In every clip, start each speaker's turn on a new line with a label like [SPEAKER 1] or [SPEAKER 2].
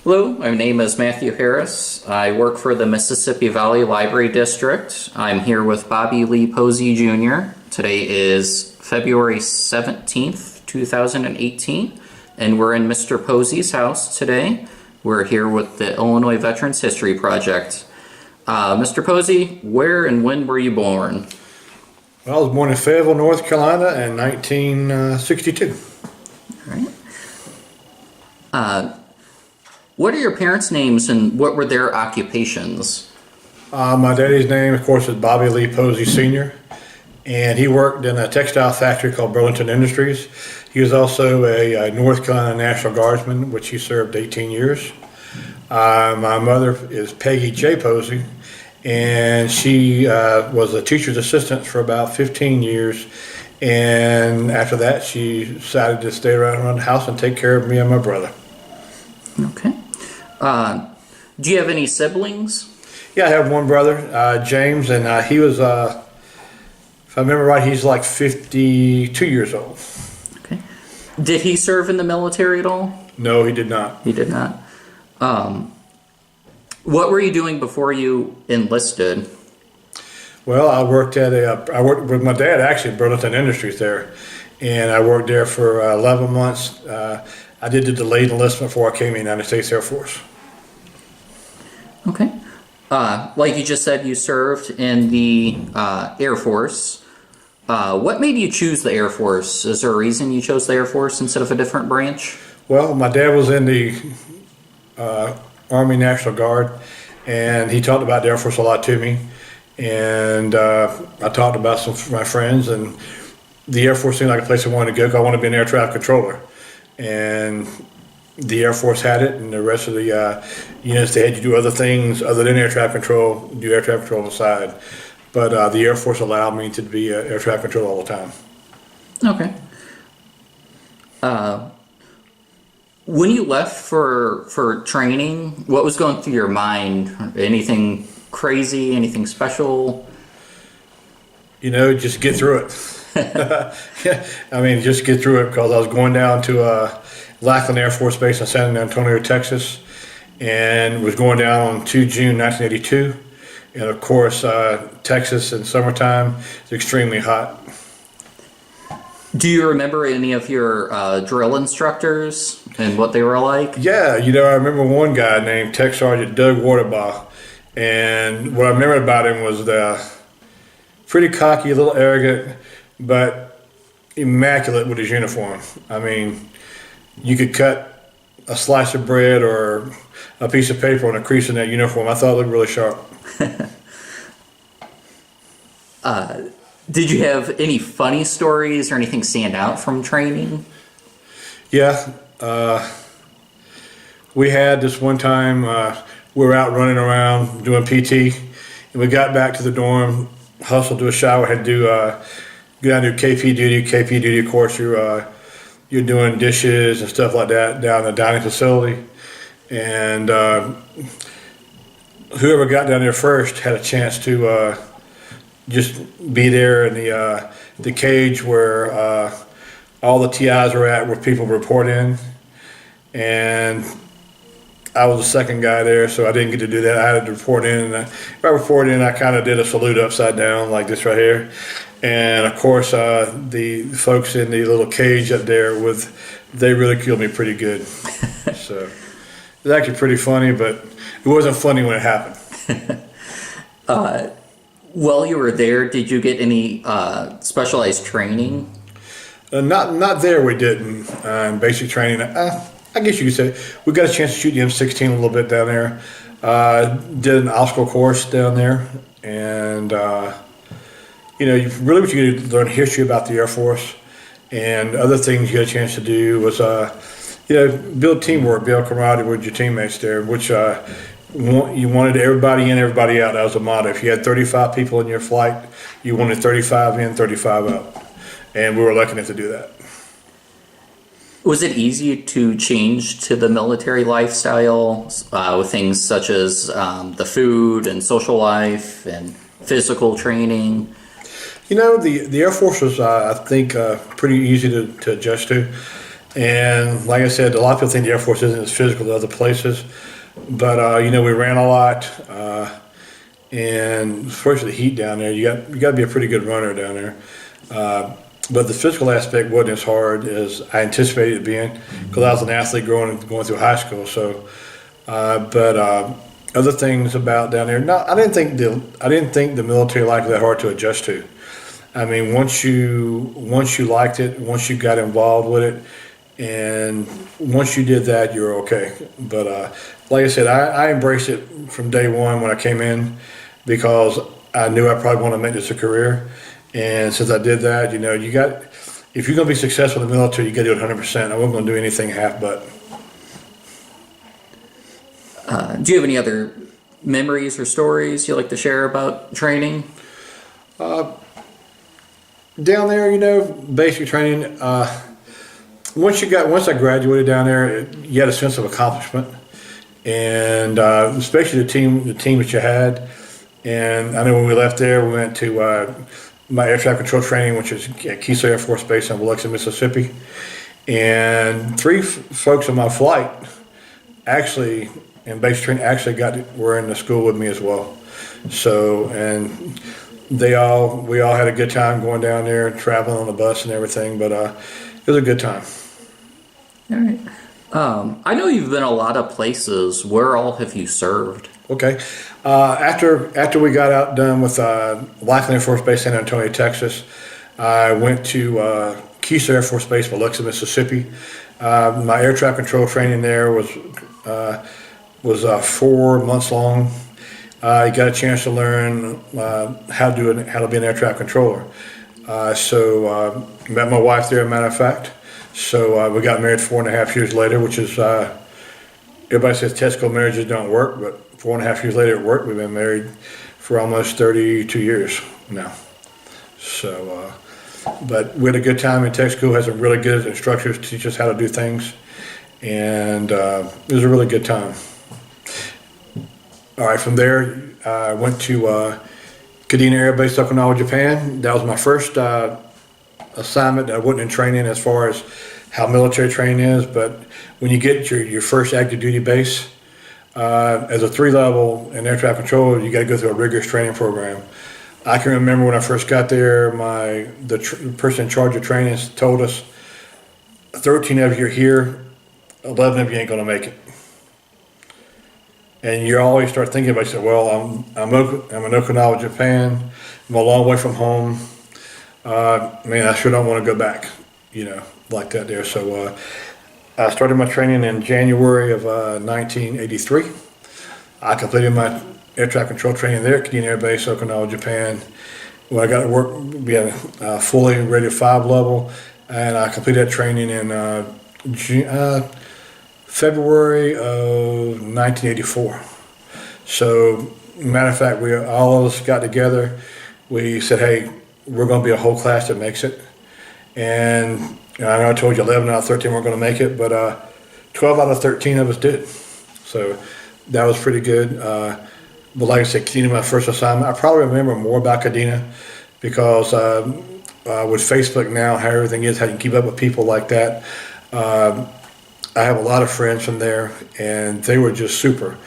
[SPEAKER 1] Hello, my name is Matthew Harris. I work for the Mississippi Valley Library District. I'm here with Bobby Lee Posey Jr. Today is February 17th, 2018, and we're in Mr. Posey's house today. We're here with the Illinois Veterans History Project. Mr. Posey, where and when were you born?
[SPEAKER 2] Well, I was born in Fayetteville, North Carolina in 1962.
[SPEAKER 1] All right. What are your parents' names and what were their occupations?
[SPEAKER 2] My daddy's name, of course, is Bobby Lee Posey Sr., and he worked in a textile factory called Burlington Industries. He was also a North Carolina National Guardsman, which he served 18 years. My mother is Peggy J. Posey, and she was a teacher's assistant for about 15 years. And after that, she decided to stay around the house and take care of me and my brother.
[SPEAKER 1] Okay. Do you have any siblings?
[SPEAKER 2] Yeah, I have one brother, James, and he was, if I remember right, he's like 52 years old.
[SPEAKER 1] Okay. Did he serve in the military at all?
[SPEAKER 2] No, he did not.
[SPEAKER 1] He did not. What were you doing before you enlisted?
[SPEAKER 2] Well, I worked with my dad actually at Burlington Industries there, and I worked there for 11 months. I did the delayed enlistment before I came in the United States Air Force.
[SPEAKER 1] Okay. Like you just said, you served in the Air Force. What made you choose the Air Force? Is there a reason you chose the Air Force instead of a different branch?
[SPEAKER 2] Well, my dad was in the Army National Guard, and he talked about the Air Force a lot to me. And I talked about some of my friends, and the Air Force seemed like a place I wanted to go because I wanted to be an air traffic controller. And the Air Force had it, and the rest of the units, they had you do other things other than air traffic control, do air traffic control on the side. But the Air Force allowed me to be air traffic control all the time.
[SPEAKER 1] Okay. When you left for training, what was going through your mind? Anything crazy, anything special?
[SPEAKER 2] You know, just get through it. Yeah, I mean, just get through it because I was going down to Lackland Air Force Base in San Antonio, Texas, and was going down on 2 June 1982. And of course, Texas in summertime is extremely hot.
[SPEAKER 1] Do you remember any of your drill instructors and what they were like?
[SPEAKER 2] Yeah, you know, I remember one guy named Tech Sergeant Doug Waterbaugh, and what I remember about him was the pretty cocky, a little arrogant, but immaculate with his uniform. I mean, you could cut a slice of bread or a piece of paper on a crease in that uniform. I thought it looked really sharp.
[SPEAKER 1] Did you have any funny stories or anything stand out from training?
[SPEAKER 2] Yeah, we had this one time, we were out running around doing PT, and we got back to the dorm, hustled to a shower, had to do, go down to KP duty. KP duty, of course, you're doing dishes and stuff like that down in the dining facility. And whoever got down there first had a chance to just be there in the cage where all the TIs are at, where people report in. And I was the second guy there, so I didn't get to do that. I had to report in, and if I reported in, I kind of did a salute upside down like this right here. And of course, the folks in the little cage up there, they ridiculed me pretty good. So it was actually pretty funny, but it wasn't funny when it happened.
[SPEAKER 1] While you were there, did you get any specialized training?
[SPEAKER 2] Not there, we didn't. Basic training, I guess you could say. We got a chance to shoot the M16 a little bit down there. Did an obstacle course down there, and you know, really what you get to learn history about the Air Force, and other things you got a chance to do was, you know, build teamwork, build camaraderie with your teammates there, which you wanted everybody in, everybody out. That was the motto. If you had 35 people in your flight, you wanted 35 in, 35 out, and we were lucky enough to do that.
[SPEAKER 1] Was it easy to change to the military lifestyle with things such as the food and social life and physical training?
[SPEAKER 2] You know, the Air Force was, I think, pretty easy to adjust to. And like I said, a lot of people think the Air Force isn't as physical as other places, but you know, we ran a lot, and especially the heat down there. You got to be a pretty good runner down there. But the physical aspect wasn't as hard as I anticipated it being because I was an athlete going through high school. So, but other things about down there, no, I didn't think the military life was that hard to adjust to. I mean, once you liked it, once you got involved with it, and once you did that, you're okay. But like I said, I embraced it from day one when I came in because I knew I probably wanted to make this a career. And since I did that, you know, if you're going to be successful in the military, you got to do it 100%. I wasn't going to do anything half but.
[SPEAKER 1] Do you have any other memories or stories you like to share about training?
[SPEAKER 2] Down there, you know, basic training. Once I graduated down there, you had a sense of accomplishment, and especially the team that you had. And I know when we left there, we went to my air traffic control training, which is at Keesler Air Force Base in Biloxi, Mississippi. And three folks on my flight actually, in basic training, were in the school with me as well. So, and we all had a good time going down there, traveling on the bus and everything. But it was a good time.
[SPEAKER 1] All right. I know you've been a lot of places. Where all have you served?
[SPEAKER 2] Okay. After we got out done with Lackland Air Force Base, San Antonio, Texas, I went to Keesler Air Force Base, Biloxi, Mississippi. My air traffic control training there was 4 months long. I got a chance to learn how to be an air traffic controller. So met my wife there, as a matter of fact. So we got married 4.5 years later, which is everybody says test school marriages don't work, but 4.5 years later it worked. We've been married for almost 32 years now. So, but we had a good time in tech school. Had some really good instructors to teach us how to do things, and it was a really good time. All right, from there I went to Kadena Air Base, Okinawa, Japan. That was my first assignment. I wasn't in training as far as how military training is, but when you get your first active duty base, as a 3-level in air traffic control, you got to go through a rigorous training program. I can remember when I first got there, the person in charge of training told us, 13 of you are here, 11 of you ain't going to make it. And you always start thinking about yourself, well, I'm in Okinawa, Japan, I'm a long way from home. Man, I sure don't want to go back, you know, like that there. So I started my training in January of 1983. I completed my air traffic control training there at Kadena Air Base, Okinawa, Japan. When I got to work, we had a fully rated 5 level, and I completed that training in February of 1984. So, matter of fact, all of us got together. We said, hey, we're going to be a whole class that makes it. And I know I told you 11 out of 13 weren't going to make it, but 12 out of 13 of us did. So that was pretty good. But like I said, Kadena, my first assignment. I probably remember more about Kadena because with Facebook now, how everything is, how you can keep up with people like that. I have a lot of friends from there, and they were just super.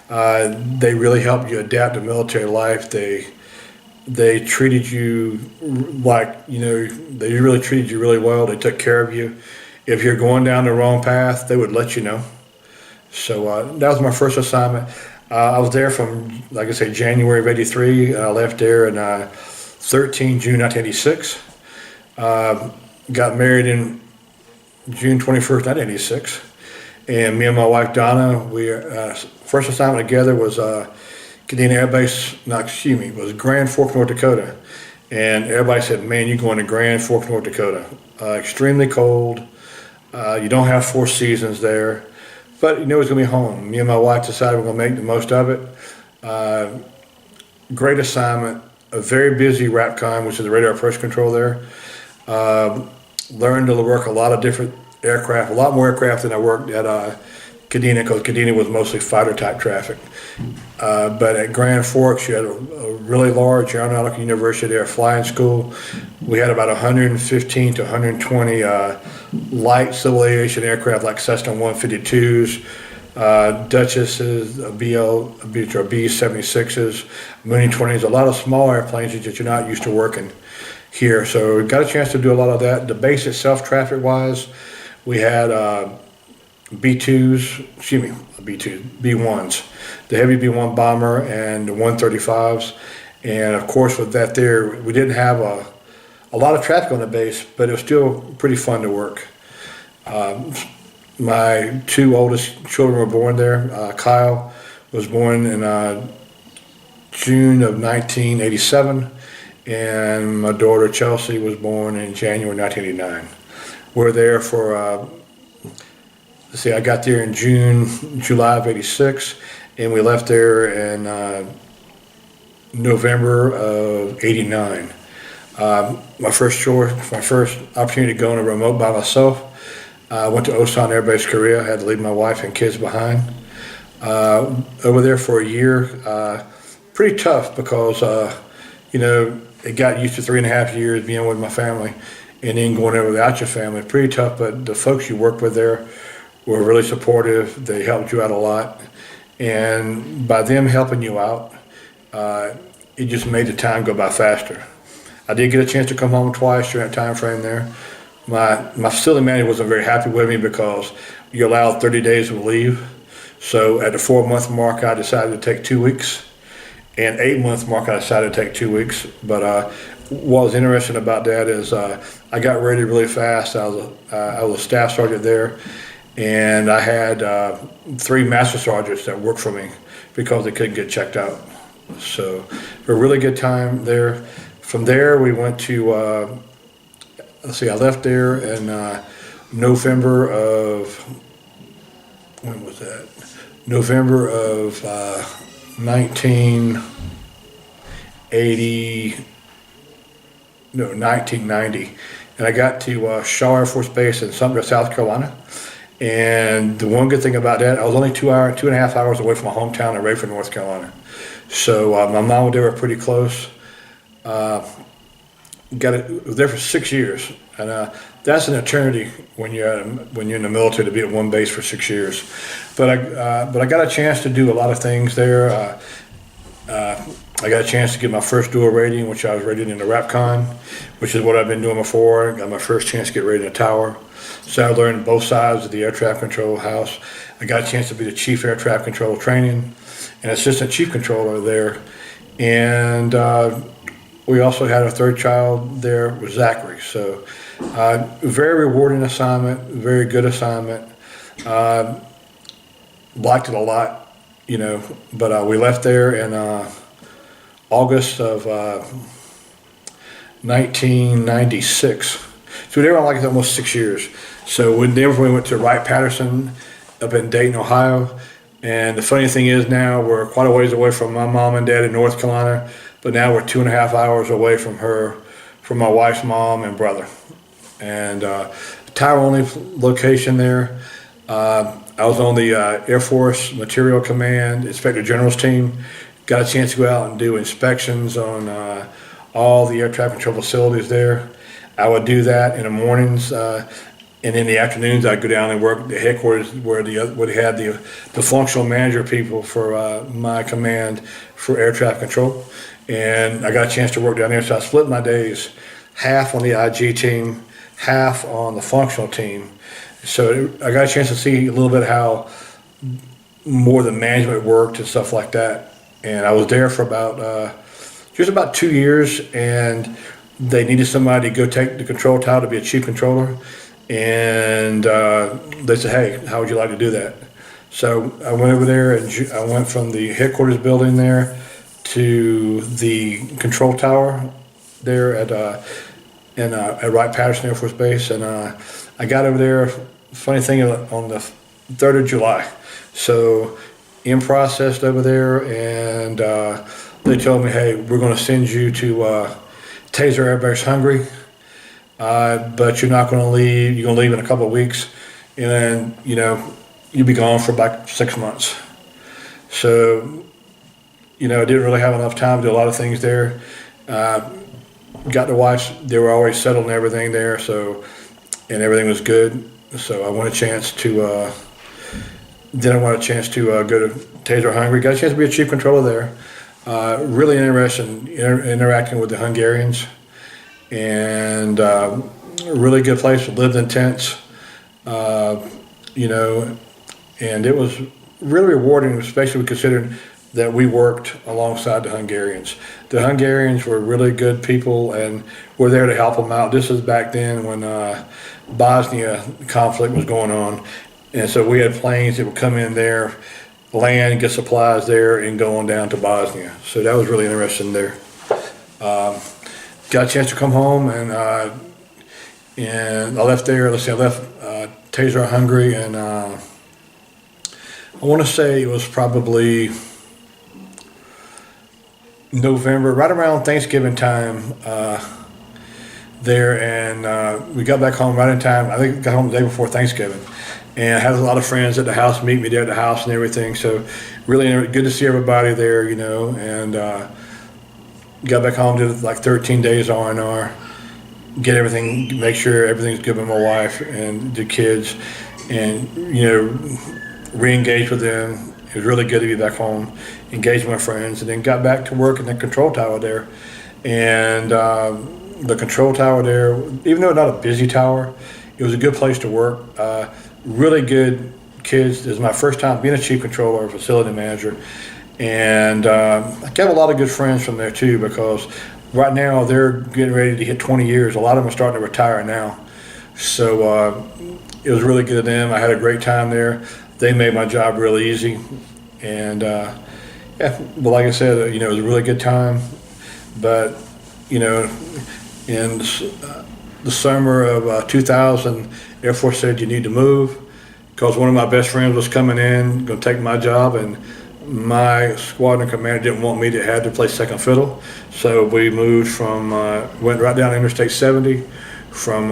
[SPEAKER 2] They really helped you adapt to military life. They treated you like, you know, they really treated you really well. They took care of you. If you're going down the wrong path, they would let you know. So that was my first assignment. I was there from, like I say, January of '83. I left there in June 1986. Got married in June 21st, 1986. And me and my wife, Donna, first assignment together was Kadena Air Base, was Grand Forks, North Dakota. And everybody said, man, you're going to Grand Forks, North Dakota. Extremely cold. You don't have 4 seasons there. But you know it's going to be home. Me and my wife decided we're going to make the most of it. Great assignment. A very busy RAPCON, which is the radar approach control there. Learned to work a lot of different aircraft, a lot more aircraft than I worked at Kadena, because Kadena was mostly fighter type traffic. But at Grand Forks, you had a really large aeronautical university there, flying school. We had about 115 to 120 light civil aviation aircraft like Cessna 152s, Duchesses, B-76s, Mooney 20s, a lot of small airplanes that you're not used to working here. So we got a chance to do a lot of that. The base itself, traffic-wise, we had B2s, excuse me, B2s, B1s, the heavy B1 bomber and the 135s. And of course with that there, we didn't have a lot of traffic on the base, but it was still pretty fun to work. My two oldest children were born there. Kyle was born in June of 1987, and my daughter Chelsea was born in January 1989. We're there for, let's see, I got there in July of 86, and we left there in November of 89. My first opportunity to go on a remote by myself. I went to Osan Air Base, Korea. I had to leave my wife and kids behind. Over there for a year, pretty tough because, it got used to 3.5 years being with my family and then going over without your family. Pretty tough, but the folks you worked with there were really supportive. They helped you out a lot. And by them helping you out, it just made the time go by faster. I did get a chance to come home twice during that time frame there. My facility manager wasn't very happy with me because you're allowed 30 days of leave. So at the 4-month mark, I decided to take 2 weeks. And 8-month mark, I decided to take 2 weeks. But what was interesting about that is I got rated really fast. I was a staff sergeant there, and I had 3 master sergeants that worked for me because they couldn't get checked out. So a really good time there. From there, we went to, I left there in November of, when was that? November of 1990. And I got to Shaw Air Force Base in Sumter, South Carolina. And the one good thing about that, I was only 2.5 hours away from my hometown in Rayford, North Carolina. So my mom and dad were pretty close. Was there for 6 years, and that's an eternity when you're in the military to be at one base for 6 years. But I got a chance to do a lot of things there. I got a chance to get my first dual rating, which I was rated in the RAPCON, which is what I've been doing before. Got my first chance to get rated in a tower. So I learned both sides of the air traffic control house. I got a chance to be the chief air traffic control training and assistant chief controller there. And we also had a third child there with Zachary. So very rewarding assignment, very good assignment. Liked it a lot, but we left there in August of 1996. So we were like almost 6 years. So we went to Wright-Patterson up in Dayton, Ohio. And the funny thing is now we're quite a ways away from my mom and dad in North Carolina, but now we're 2.5 hours away from my wife's mom and brother. And tower-only location there. I was on the Air Force Material Command Inspector General's team. Got a chance to go out and do inspections on all the air traffic control facilities there. I would do that in the mornings, and in the afternoons I'd go down and work at the headquarters where they had the functional manager people for my command for air traffic control. And I got a chance to work down there, so I split my days, half on the IG team, half on the functional team. So I got a chance to see a little bit how more the management worked and stuff like that. And I was there for just about 2 years, and they needed somebody to go take the control tower to be a chief controller. And they said, hey, how would you like to do that? So I went over there, and I went from the headquarters building there to the control tower there at Wright-Patterson Air Force Base. And I got over there, funny thing, on the 3rd of July. So in processed over there, and they told me, hey, we're going to send you to Taser Air Base Hungary, but you're not going to leave. You're going to leave in a couple of weeks, and then, you'll be gone for about 6 months. So didn't really have enough time to do a lot of things there. Got to watch. They were always settled and everything there, and everything was good. So I wanted a chance to. Then I wanted a chance to go to Taser Hungary. Got a chance to be a chief controller there. Really interested in interacting with the Hungarians, and really good place. Lived in tents, and it was really rewarding, especially considering that we worked alongside the Hungarians. The Hungarians were really good people, and we're there to help them out. This is back then when Bosnia conflict was going on, and so we had planes that would come in there, land, get supplies there, and go on down to Bosnia. So that was really interesting there. Got a chance to come home, and I left there. I left Taser Hungary, and I want to say it was probably November, right around Thanksgiving time there, and we got back home right in time. I think I got home the day before Thanksgiving, and I had a lot of friends at the house meet me there at the house and everything. So really good to see everybody there, and got back home, did like 13 days R&R, get everything, make sure everything's good with my wife and the kids, and re-engage with them. It was really good to be back home, engage with my friends, and then got back to work in the control tower there. And the control tower there, even though not a busy tower, it was a good place to work. Really good kids. This is my first time being a chief controller or facility manager. And I got a lot of good friends from there too, because right now they're getting ready to hit 20 years. A lot of them are starting to retire now. So it was really good to them. I had a great time there. They made my job really easy. And but like I said, it was a really good time. But, in the summer of 2000, Air Force said you need to move, because one of my best friends was coming in, going to take my job, and my squadron commander didn't want me to have to play second fiddle. So we moved went right down Interstate 70 from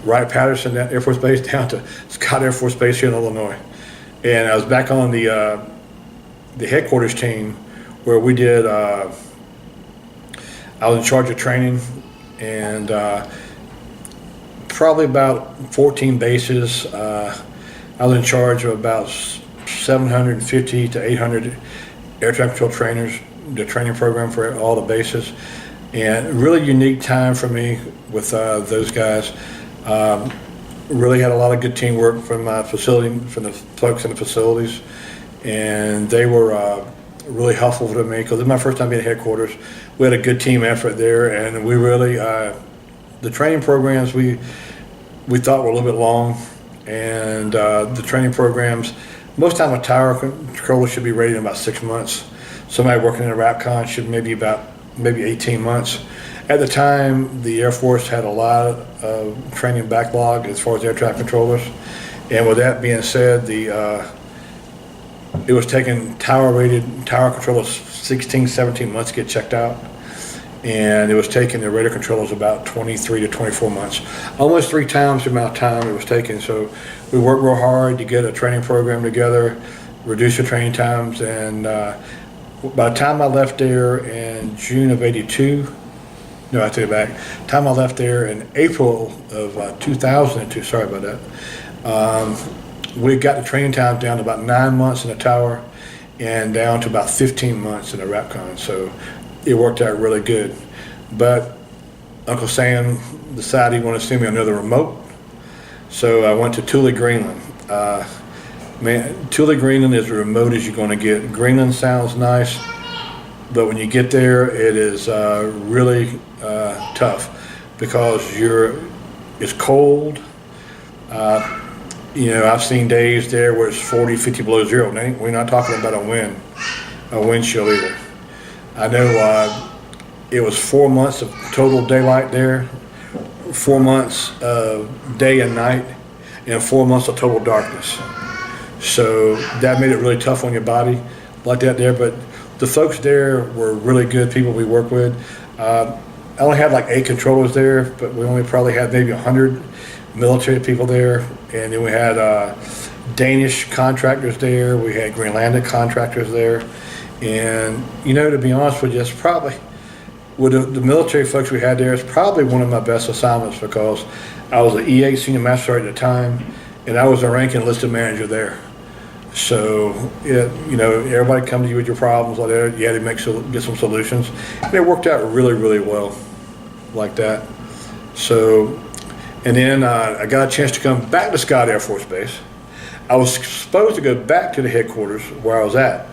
[SPEAKER 2] Wright-Patterson Air Force Base down to Scott Air Force Base here in Illinois. And I was back on the headquarters team where we did, I was in charge of training, and probably about 14 bases. I was in charge of about 750 to 800 air traffic control trainers, the training program for all the bases. And a really unique time for me with those guys. Really had a lot of good teamwork from my facility, from the folks in the facilities, and they were really helpful to me, because it was my first time being at headquarters. We had a good team effort there, and we really, the training programs we thought were a little bit long, and the training programs, most time a tower controller should be ready in about 6 months. Somebody working in a RAPCON should maybe 18 months. At the time, the Air Force had a lot of training backlog as far as air traffic controllers. And with that being said, it was taking tower controllers 16, 17 months to get checked out. And it was taking the radar controllers about 23 to 24 months. Almost 3 times the amount of time it was taking. So we worked real hard to get a training program together, reduce the training times. And by the time I left there in June of '82, no, I take it back. Time I left there in April of 2002, sorry about that. We got the training time down to about 9 months in the tower and down to about 15 months in the RAPCON. So it worked out really good. But Uncle Sam decided he wanted to send me another remote. So I went to Thule, Greenland. Thule, Greenland is as remote as you're going to get. Greenland sounds nice, but when you get there, it is really tough, because it's cold. I've seen days there where it's 40, 50 below zero. We're not talking about a wind chill either. I know it was 4 months of total daylight there, 4 months of day and night, and 4 months of total darkness. So that made it really tough on your body like that there. But the folks there were really good people we worked with. I only had like 8 controllers there, but we only probably had maybe 100 military people there. And then we had Danish contractors there. We had Greenlandic contractors there. And, to be honest with you, it's probably, with the military folks we had there, it's probably one of my best assignments because I was the E8 Senior Master Sergeant at the time, and I was the ranking enlisted manager there. So, everybody come to you with your problems like that. You had to get some solutions. And it worked out really, really well like that. So, and then I got a chance to come back to Scott Air Force Base. I was supposed to go back to the headquarters where I was at,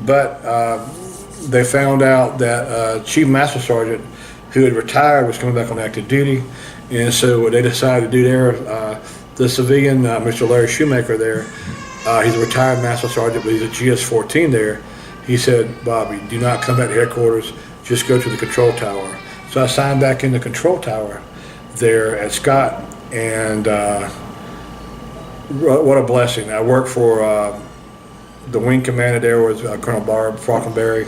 [SPEAKER 2] but they found out that Chief Master Sergeant, who had retired, was coming back on active duty. And so what they decided to do there, the civilian, Mr. Larry Shoemaker there, he's a retired Master Sergeant, but he's a GS-14 there. He said, Bobby, do not come back to headquarters, just go to the control tower. So I signed back in the control tower there at Scott, and what a blessing. I worked for the wing commander there was Colonel Barb Falkenberry,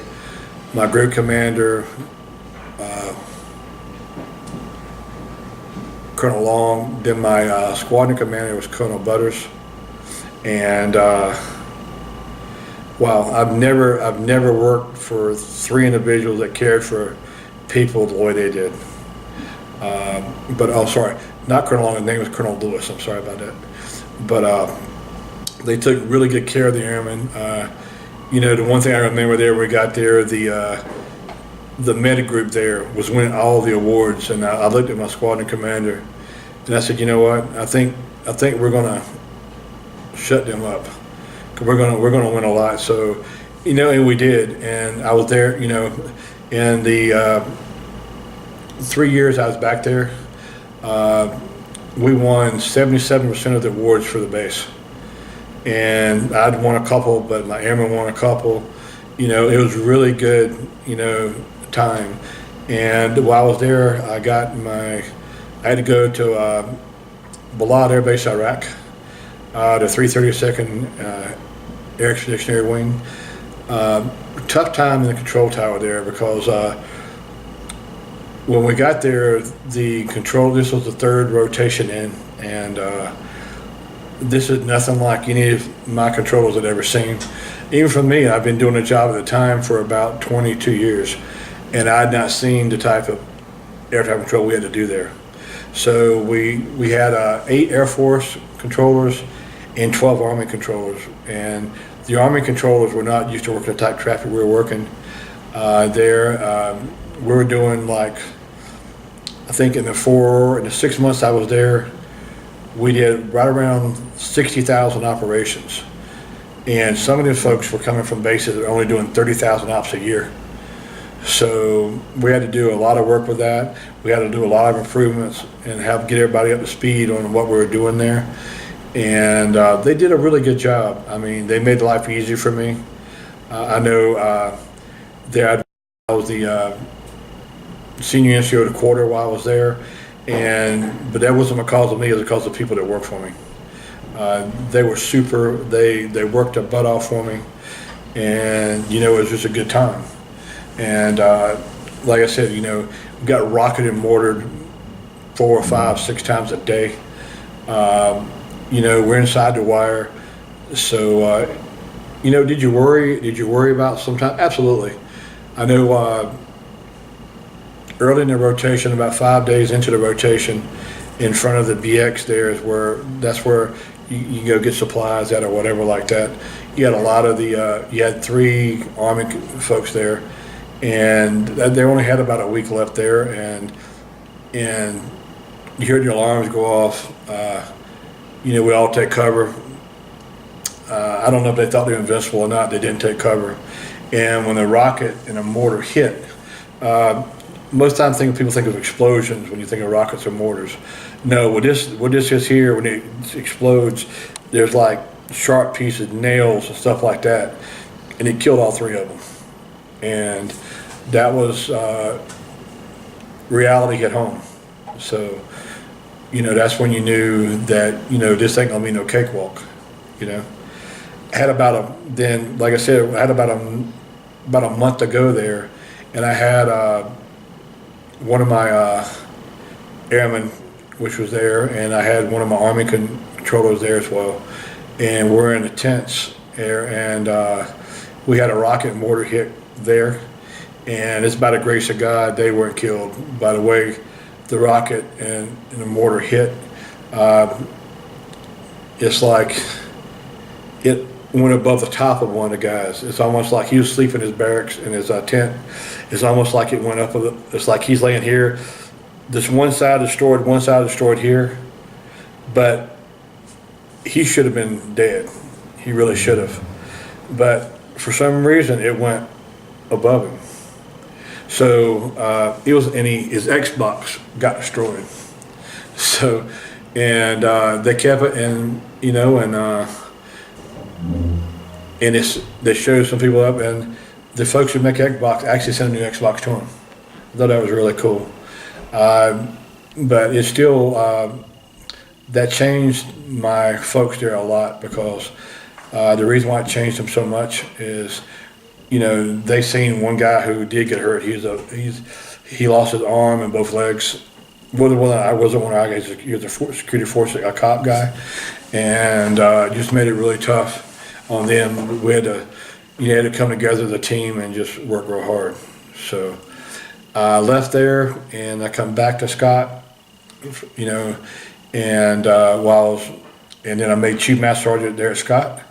[SPEAKER 2] my group commander, Colonel Long, then my squadron commander was Colonel Butters. And wow, I've never worked for three individuals that cared for people the way they did. But oh, sorry, not Colonel Long. His name was Colonel Lewis. I'm sorry about that. But they took really good care of the airmen. The one thing I remember there, when we got there, the medic group there was winning all the awards, and I looked at my squadron commander, and I said, you know what? I think we're gonna shut them up. We're gonna win a lot. So, and we did. And I was there. In the 3 years I was back there, we won 77% of the awards for the base. And I'd won a couple, but my airmen won a couple. It was really good. Time. And while I was there, I had to go to Balad Air Base, Iraq. The 332nd Air Expeditionary Wing. Tough time in the control tower there because when we got there, this was the third rotation in, and this is nothing like any of my controllers had ever seen. Even for me, I've been doing a job at the time for about 22 years, and I had not seen the type of air traffic control we had to do there. So we had 8 Air Force controllers and 12 Army controllers, and the Army controllers were not used to working the type of traffic we were working there. We were doing I think in the 6 months I was there, we did right around 60,000 operations. And some of these folks were coming from bases that were only doing 30,000 ops a year. So we had to do a lot of work with that. We had to do a lot of improvements and get everybody up to speed on what we were doing there. And they did a really good job. I mean, they made life easier for me. I know I was the senior NCO of the quarter while I was there, but that wasn't because of me, it was because of the people that worked for me. They were super, they worked their butt off for me, and it was just a good time. And like I said, we got rocketed and mortared 4 or 5, 6 times a day. We're inside the wire. So, did you worry about sometimes? Absolutely. I know early in the rotation, about 5 days into the rotation, in front of the BX that's where you can go get supplies at or whatever like that. You had a lot of you had 3 Army folks there, and they only had about a week left there, and you heard your alarms go off. We all take cover. I don't know if they thought they were invincible or not. They didn't take cover. And when the rocket and a mortar hit, most times people think of explosions when you think of rockets or mortars. No, what this is here, when it explodes, there's like sharp pieces, nails and stuff like that. And it killed all 3 of them. And that was reality hit home. So, that's when you knew that, this ain't gonna be no cakewalk, Had like I said, I had about a month to go there, and I had one of my airmen, which was there, and I had one of my Army controllers there as well, and we're in the tents there, and we had a rocket mortar hit there, and it's by the grace of God they weren't killed. By the way, the rocket and the mortar hit, it's like it went above the top of one of the guys. It's almost like he was sleeping in his barracks in his tent. It's almost like it went up. It's like he's laying here. This one side destroyed here, but he should have been dead. He really should have. But for some reason, it went above him. So his Xbox got destroyed. So, and they kept it, and they showed some people up, and the folks who make Xbox actually sent a new Xbox to him. I thought that was really cool. But it's still, that changed my folks there a lot, because the reason why it changed them so much is, they seen one guy who did get hurt. He lost his arm and both legs. I wasn't one of our guys. He was a security force, a cop guy, and just made it really tough on them. We had to come together as a team and just work real hard. So I left there and I come back to Scott, and and then I made Chief Master Sergeant there at Scott,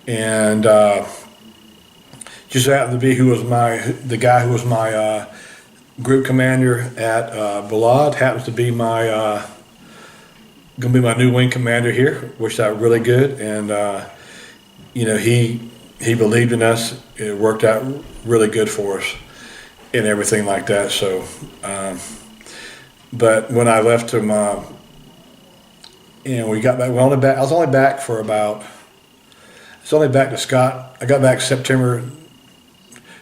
[SPEAKER 2] and just happened to be the guy who was my group commander at Balad happens to be gonna be my new wing commander here, which is really good, and he believed in us. It worked out really good for us and everything like that. So, but when I left him, we got back. I was only back to Scott. I got back September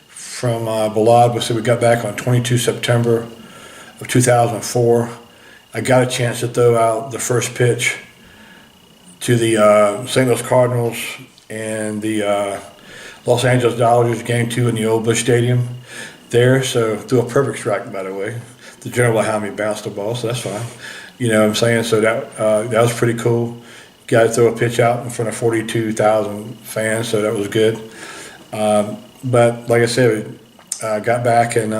[SPEAKER 2] from Balad. So we got back on 22 September of 2004. I got a chance to throw out the first pitch to the St. Louis Cardinals and the Los Angeles Dodgers game 2 in the old Busch Stadium there. So threw a perfect strike, by the way. The general behind me bounced the ball, so that's fine. You know what I'm saying? So that was pretty cool. Got to throw a pitch out in front of 42,000 fans, so that was good. But like I said, I got back and,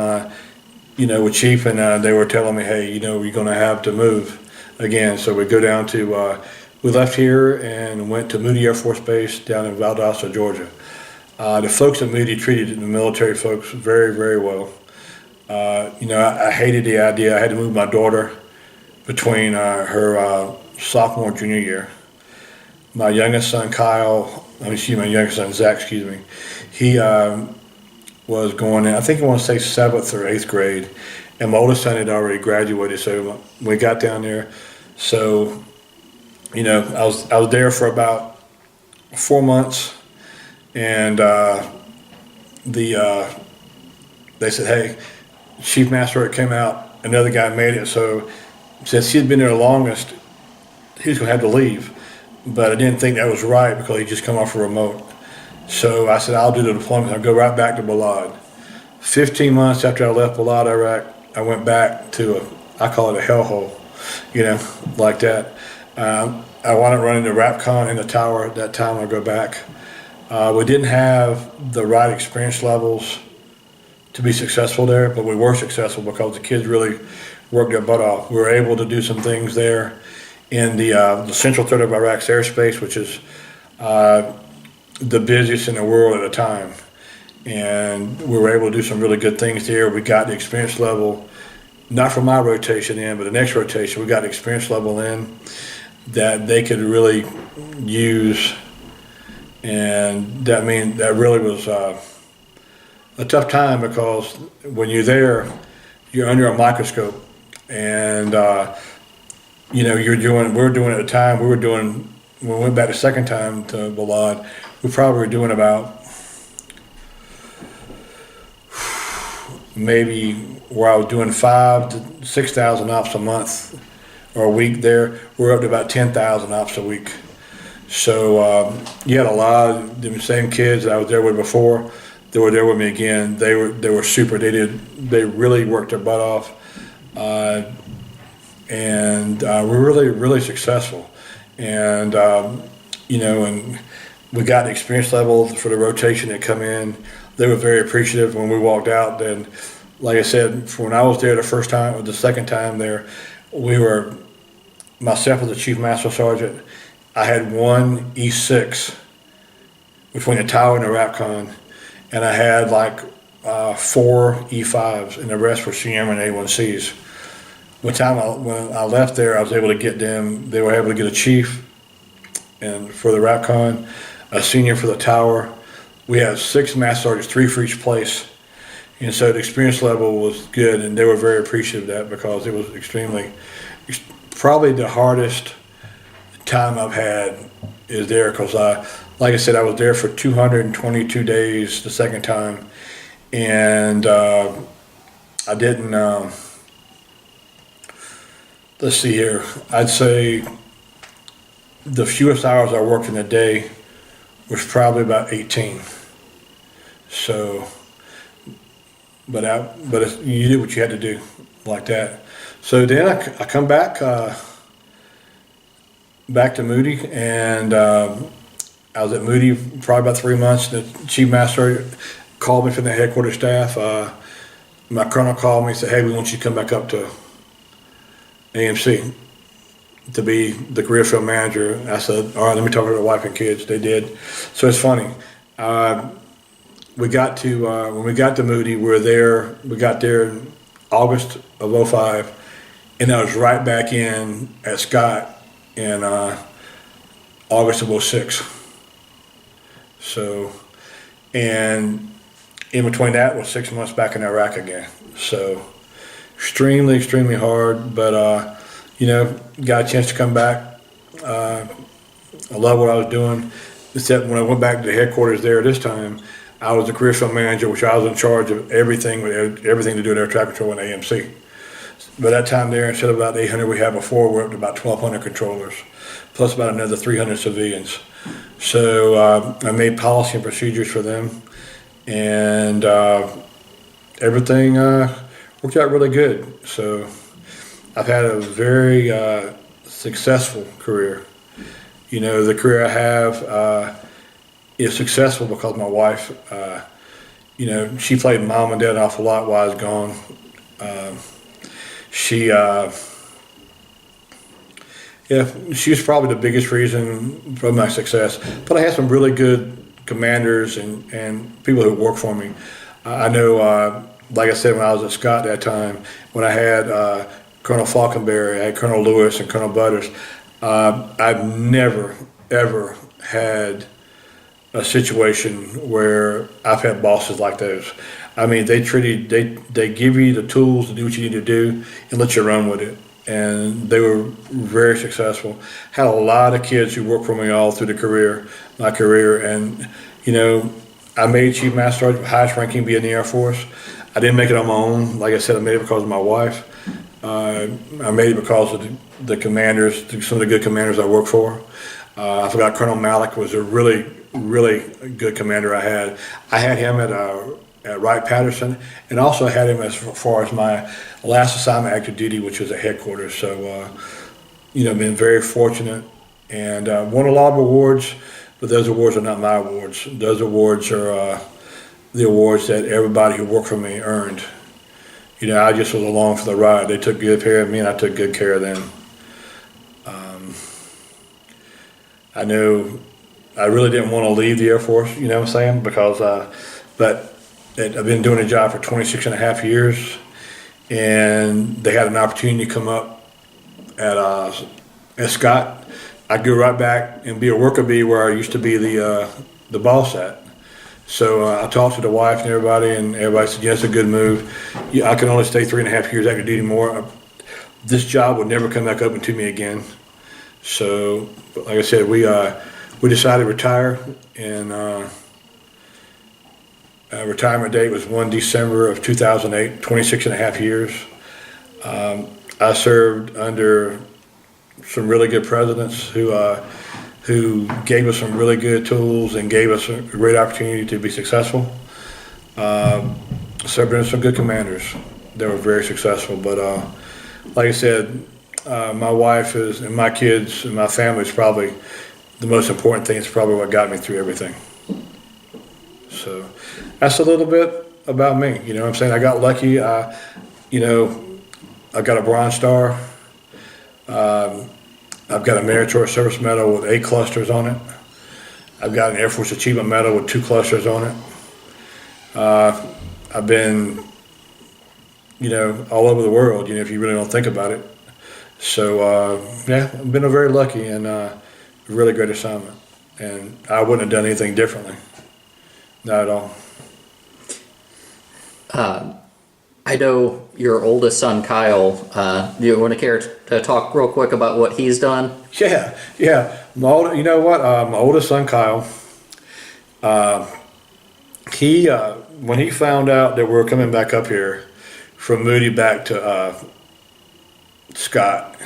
[SPEAKER 2] with Chief, and they were telling me, hey, you're going to have to move again. So we go down to, we left here and went to Moody Air Force Base down in Valdosta, Georgia. The folks at Moody treated the military folks very, very well. I hated the idea. I had to move my daughter between her sophomore and junior year. My youngest son, my youngest son, Zach, he was going in, I think I want to say 7th or 8th grade, and my oldest son had already graduated, so we got down there. So, I was there for about 4 months, and they said, hey, Chief Master came out, another guy made it, so since he'd been there the longest, he was going to have to leave. But I didn't think that was right because he just come off a remote. So I said, I'll do the deployment. I'll go right back to Balad. 15 months after I left Balad, Iraq, I went back to I call it a hellhole, like that. I wanted to run into RAPCON in the tower at that time. I go back. We didn't have the right experience levels to be successful there, but we were successful because the kids really worked their butt off. We were able to do some things there in the central third of Iraq's airspace, which is the busiest in the world at the time. And we were able to do some really good things there. We got the experience level, not from my rotation in, but the next rotation, we got the experience level in that they could really use. And that really was a tough time because when you're there, you're under a microscope. And we're doing at the time, when we went back the second time to Balad, we probably were doing about maybe where I was doing 5,000 to 6,000 ops a month or a week there, we're up to about 10,000 ops a week. So you had a lot of the same kids that I was there with before, they were there with me again. They were super. They really worked their butt off. And we're really, really successful. And, and we got the experience level for the rotation that come in. They were very appreciative when we walked out. Then, like I said, when I was there the first time or the second time there, we were, myself as the chief master sergeant, I had one E6 between the tower and the RAPCon, and I had like 4 E5s, and the rest were CM and A1Cs. When I left there, I was able to get them. They were able to get a chief, and for the RAPCon, a senior for the tower. We had 6 master sergeants, 3 for each place, and so the experience level was good, and they were very appreciative of that because it was probably the hardest time I've had is there because like I said, I was there for 222 days the second time, and I didn't. Let's see here. I'd say the fewest hours I worked in a day was probably about 18. So, you did what you had to do, like that. So then I come back to Moody, and I was at Moody probably about 3 months. The chief master called me from the headquarters staff. My colonel called me and said, "Hey, we want you to come back up to AMC to be the career field manager." I said, "All right, let me talk to the wife and kids." They did. So it's funny. We got to when we got to Moody, we got there in August of '05, and I was right back in at Scott in August of '06. So, and in between that was 6 months back in Iraq again. So extremely hard, but got a chance to come back. I love what I was doing, except when I went back to the headquarters there this time, I was the career field manager, which I was in charge of everything to do with air traffic control and AMC. By that time there, instead of about 800 we had before, we're up to about 1,200 controllers, plus about another 300 civilians. So I made policy and procedures for them, and everything worked out really good. So I've had a very successful career. The career I have is successful because my wife, she played mom and dad an awful lot while I was gone. She was probably the biggest reason for my success. But I had some really good commanders and people who worked for me. I know, like I said, when I was at Scott that time, when I had Colonel Falconberry, I had Colonel Lewis and Colonel Butters, I've never, ever had a situation where I've had bosses like those. I mean, they give you the tools to do what you need to do and let you run with it. And they were very successful. Had a lot of kids who worked for me all through my career. And, I made Chief Master Sergeant, highest ranking be in the Air Force. I didn't make it on my own. Like I said, I made it because of my wife. I made it because of the commanders, some of the good commanders I worked for. I forgot Colonel Malik was a really good commander I had. I had him at Wright-Patterson, and also had him as far as my last assignment active duty, which was at headquarters. So, been very fortunate and won a lot of awards, but those awards are not my awards. Those awards are the awards that everybody who worked for me earned. I just was along for the ride. They took good care of me, and I took good care of them. I know I really didn't want to leave the Air Force, you know what I'm saying? Because, but I've been doing a job for 26 and a half years, and they had an opportunity to come up at Scott. I'd go right back and be a worker bee where I used to be the boss at. So I talked to the wife and everybody said, yes, a good move. I can only stay 3.5 years active duty more. This job would never come back open to me again. So, like I said, we decided to retire, and retirement date was 1 December of 2008, 26 and a half years. I served under some really good presidents who gave us some really good tools and gave us a great opportunity to be successful. Served under some good commanders that were very successful. But like I said, my wife and my kids and my family is probably the most important thing. It's probably what got me through everything. So that's a little bit about me. You know what I'm saying? I got lucky. You know, I got a Bronze Star. I've got a Meritorious Service Medal with 8 clusters on it. I've got an Air Force Achievement Medal with 2 clusters on it. I've been, you know, all over the world, you know, if you really don't think about it. So, yeah, I've been very lucky and really great assignment. And I wouldn't have done anything differently. Not at all.
[SPEAKER 1] I know your oldest son, Kyle. Do you want to care to talk real quick about what he's done?
[SPEAKER 2] Yeah. You know what? My oldest son, Kyle, he when he found out that we were coming back up here from Moody back to Scott,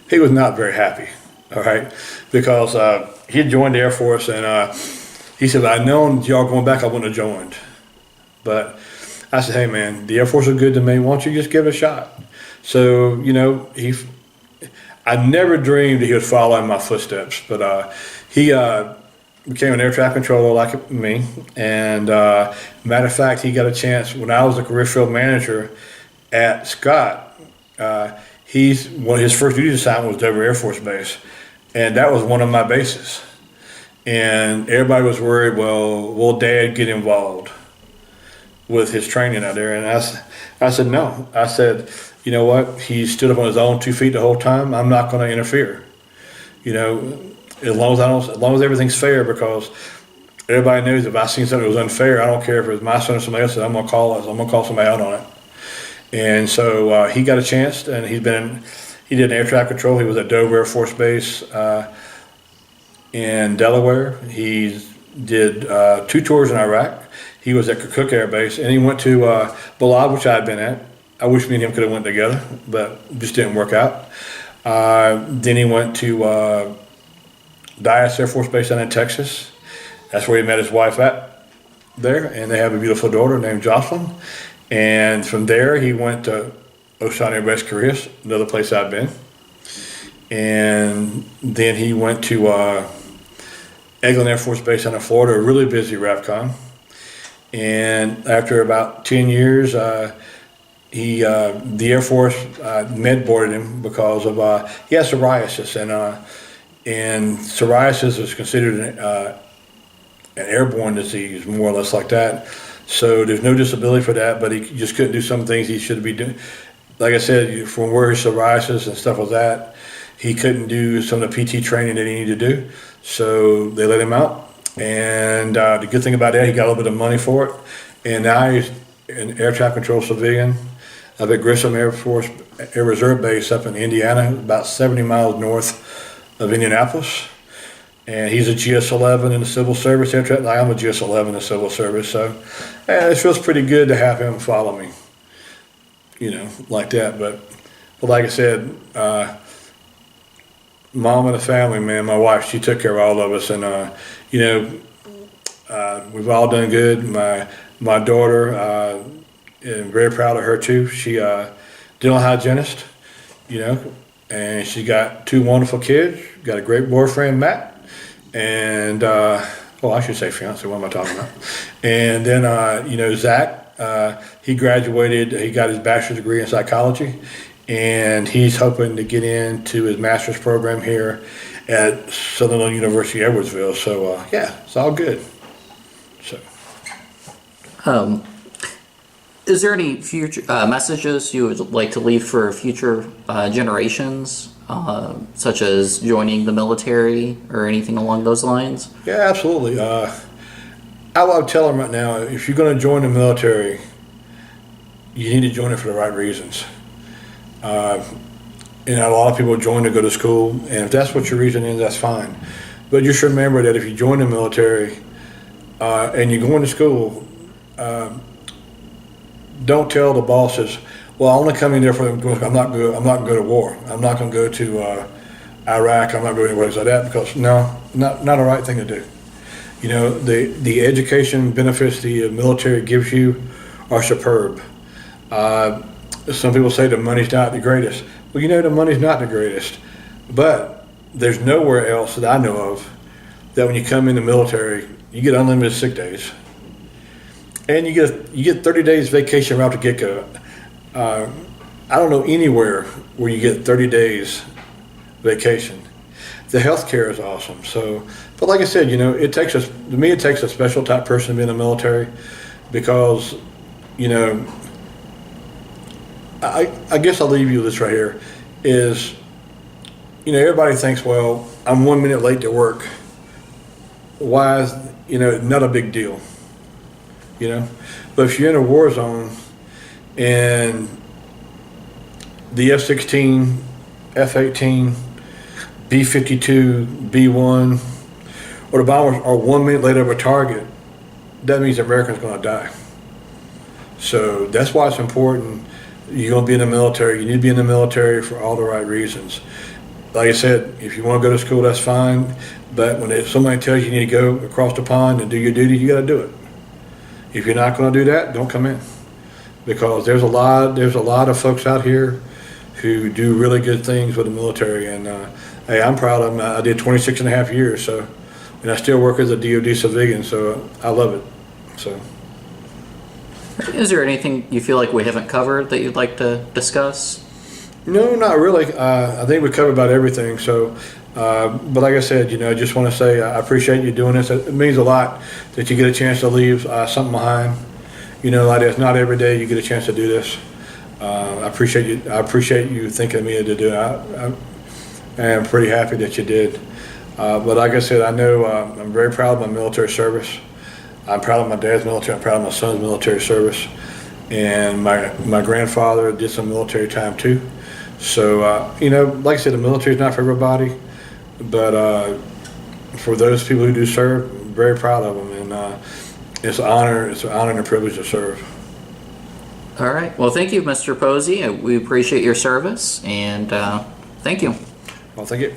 [SPEAKER 2] he was not very happy. All right, because he had joined the Air Force, and he said, "I known y'all going back, I wouldn't have joined." But I said, "Hey, man, the Air Force is good to me. Why don't you just give it a shot?" So, you know, I never dreamed that he would follow in my footsteps, but he became an air traffic controller like me. And matter of fact, he got a chance when I was the career field manager at Scott. His first duty assignment was Dover Air Force Base, and that was one of my bases. And everybody was worried, well, will Dad get involved with his training out there? And I said, no. I said, you know what? He stood up on his own 2 feet the whole time. I'm not going to interfere. You know, as long as everything's fair, because everybody knows if I seen something that was unfair, I don't care if it was my son or somebody else, I'm going to call somebody out on it. And so he got a chance, and he did an air traffic control. He was at Dover Air Force Base in Delaware. He did 2 tours in Iraq. He was at Kirkuk Air Base, and he went to Balad, which I had been at. I wish me and him could have went together, but just didn't work out. Then he went to Dyess Air Force Base down in Texas. That's where he met his wife at there, and they have a beautiful daughter named Jocelyn. And from there, he went to Osan Air Base Korea, another place I've been. And then he went to Eglin Air Force Base down in Florida, a really busy RAFCON. And after about 10 years, the Air Force med boarded him because of he has psoriasis, and psoriasis is considered an airborne disease, more or less like that. So there's no disability for that, but he just couldn't do some things he should be doing. Like I said, from where his psoriasis and stuff was at, he couldn't do some of the PT training that he needed to do. So they let him out. And the good thing about that, he got a little bit of money for it. And now he's an air traffic control civilian up at Grissom Air Force Air Reserve Base up in Indiana, about 70 miles north of Indianapolis. And he's a GS-11 in the civil service. I'm a GS-11 in the civil service. So it feels pretty good to have him follow me, you know, like that. But like I said, mom of the family, man, my wife, she took care of all of us. And, you know, we've all done good. My daughter, I'm very proud of her too. She dental hygienist, you know, and she got 2 wonderful kids, got a great boyfriend, Matt. And, I should say fiance, what am I talking about? And then, you know, Zach, he graduated, he got his bachelor's degree in psychology, and he's hoping to get into his master's program here at Southern University, Edwardsville. So, yeah, it's all good. So.
[SPEAKER 1] Is there any future messages you would like to leave for future generations? Such as joining the military or anything along those lines?
[SPEAKER 2] Yeah, absolutely. I would tell them right now, if you're going to join the military, you need to join it for the right reasons. You know, a lot of people join to go to school, and if that's what your reason is, that's fine. But just remember that if you join the military and you're going to school, don't tell the bosses, well, I only come in there for them. I'm not going to go to war. I'm not going to go to Iraq. I'm not going to anywhere like that, because no, not the right thing to do. You know, the education benefits the military gives you are superb. Some people say the money's not the greatest. Well, you know, the money's not the greatest, but there's nowhere else that I know of that when you come in the military, you get unlimited sick days, and you get 30 days vacation right off the get-go. I don't know anywhere where you get 30 days vacation. The healthcare is awesome. So, but like I said, it takes a special type person to be in the military, because, I guess I'll leave you with this right here is, everybody thinks, well, I'm 1 minute late to work. Why is, not a big deal, But if you're in a war zone and the F-16, F-18, B-52, B-1, or the bombers are 1 minute late over a target, that means the American's going to die. So that's why it's important. You're going to be in the military. You need to be in the military for all the right reasons. Like I said, if you want to go to school, that's fine. But when somebody tells you need to go across the pond and do your duty, you got to do it. If you're not going to do that, don't come in. Because there's a lot of folks out here who do really good things with the military. And hey, I'm proud of them. I did 26 and a half years, and I still work as a DoD civilian, so I love it. So.
[SPEAKER 1] Is there anything you feel like we haven't covered that you'd like to discuss?
[SPEAKER 2] No, not really. I think we covered about everything. So, but like I said, I just want to say I appreciate you doing this. It means a lot that you get a chance to leave something behind. Like it's not every day you get a chance to do this. I appreciate you. I appreciate you thinking of me to do it. I am pretty happy that you did. But like I said, I know I'm very proud of my military service. I'm proud of my dad's military. I'm proud of my son's military service. And my grandfather did some military time too. So, like I said, the military is not for everybody. But for those people who do serve, I'm very proud of them. And it's an honor and a privilege to serve.
[SPEAKER 1] All right. Well, thank you, Mr. Posey. We appreciate your service. And thank you.
[SPEAKER 2] Well, thank you.